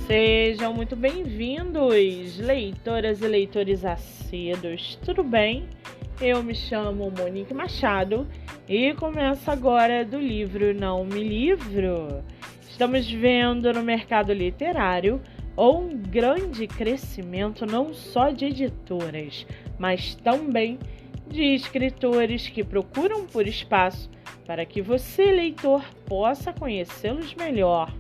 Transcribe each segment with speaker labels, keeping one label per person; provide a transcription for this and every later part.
Speaker 1: Sejam muito bem-vindos, leitoras e leitores assíduos, tudo bem? Eu me chamo Monique Machado e começo agora do livro Não Me Livro. Estamos vendo no mercado literário um grande crescimento não só de editoras, mas também de escritores que procuram por espaço para que você, leitor, possa conhecê-los melhor.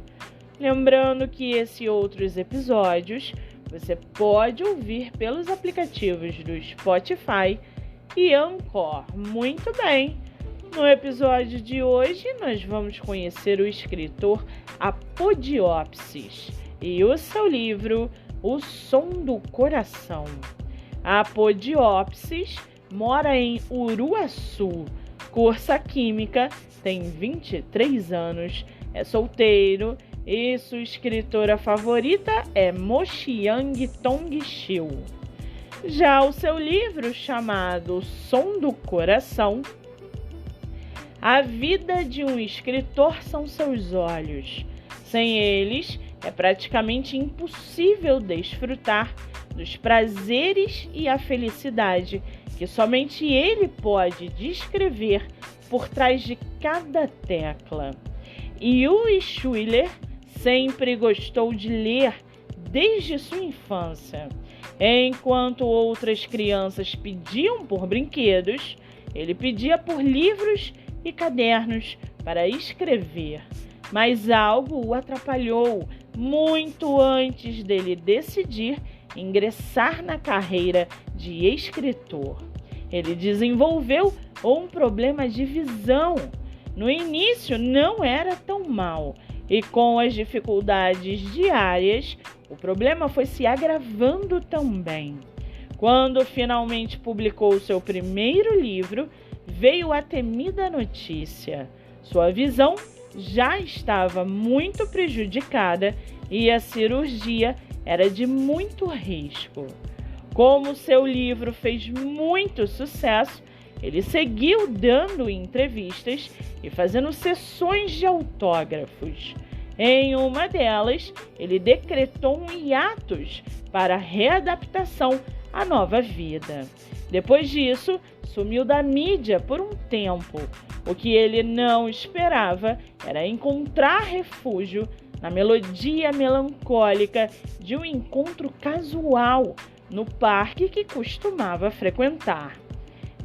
Speaker 1: Lembrando que esse e outros episódios você pode ouvir pelos aplicativos do Spotify e Anchor. Muito bem! No episódio de hoje nós vamos conhecer o escritor Apodiopsis e o seu livro O Som do Coração. Apodiopsis mora em Uruaçu, cursa Química, tem 23 anos, é solteiro e sua escritora favorita é Moxiang Tongxiu. Já o seu livro, chamado Som do Coração, a vida de um escritor são seus olhos. Sem eles, é praticamente impossível desfrutar dos prazeres e a felicidade que somente ele pode descrever por trás de cada tecla. Yui Schuyler sempre gostou de ler desde sua infância. Enquanto outras crianças pediam por brinquedos, ele pedia por livros e cadernos para escrever. Mas algo o atrapalhou muito antes dele decidir ingressar na carreira de escritor. Ele desenvolveu um problema de visão. No início não era tão mal, e com as dificuldades diárias, o problema foi se agravando também. Quando finalmente publicou seu primeiro livro, veio a temida notícia. Sua visão já estava muito prejudicada e a cirurgia era de muito risco. Como seu livro fez muito sucesso, ele seguiu dando entrevistas e fazendo sessões de autógrafos. Em uma delas, ele decretou um hiatus para a readaptação à nova vida. Depois disso, sumiu da mídia por um tempo. O que ele não esperava era encontrar refúgio na melodia melancólica de um encontro casual no parque que costumava frequentar.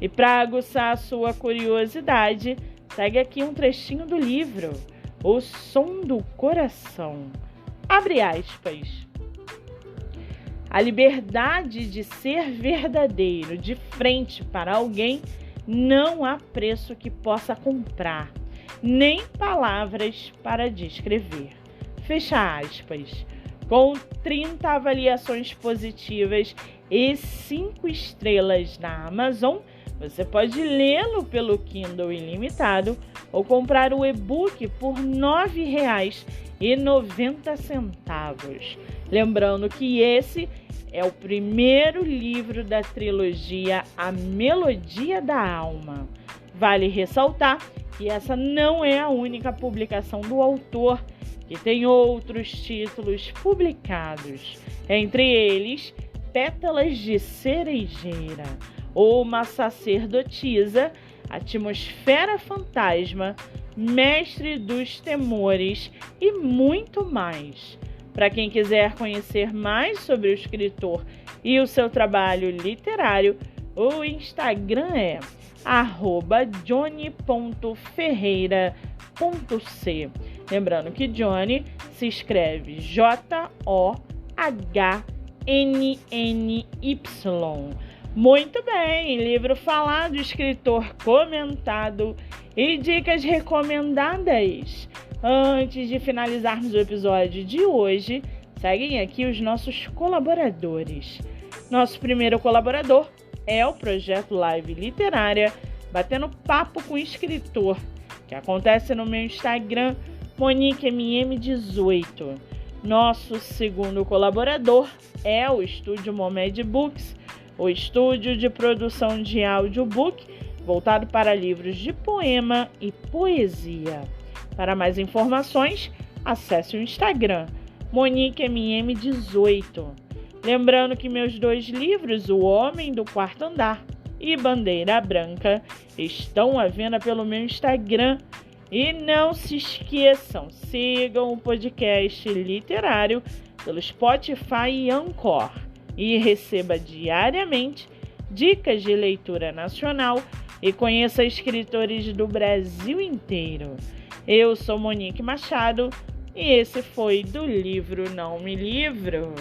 Speaker 1: E para aguçar a sua curiosidade, segue aqui um trechinho do livro, O Som do Coração. Abre aspas. A liberdade de ser verdadeiro de frente para alguém não há preço que possa comprar, nem palavras para descrever. Fecha aspas. Com 30 avaliações positivas e 5 estrelas na Amazon, você pode lê-lo pelo Kindle Ilimitado ou comprar o e-book por R$ 9,90. Lembrando que esse é o primeiro livro da trilogia A Melodia da Alma. Vale ressaltar que essa não é a única publicação do autor, que tem outros títulos publicados, entre eles Pétalas de Cerejeira, Uma Sacerdotisa, Atmosfera Fantasma, Mestre dos Temores e muito mais. Para quem quiser conhecer mais sobre o escritor e o seu trabalho literário, o Instagram é @johnny.ferreira.c. Lembrando que Johnny se escreve Johnny. Muito bem, livro falado, escritor comentado e dicas recomendadas. Antes de finalizarmos o episódio de hoje, seguem aqui os nossos colaboradores. Nosso primeiro colaborador é o projeto Live Literária Batendo Papo com Escritor, que acontece no meu Instagram, MoniqueMM18. Nosso segundo colaborador é o Estúdio Momed Books, o estúdio de produção de audiobook voltado para livros de poema e poesia. Para mais informações, acesse o Instagram Monique MM18. Lembrando que meus 2 livros, O Homem do Quarto Andar e Bandeira Branca, estão à venda pelo meu Instagram. E não se esqueçam, sigam o podcast literário pelo Spotify e Anchor e receba diariamente dicas de leitura nacional e conheça escritores do Brasil inteiro. Eu sou Monique Machado e esse foi do livro Não Me Livro.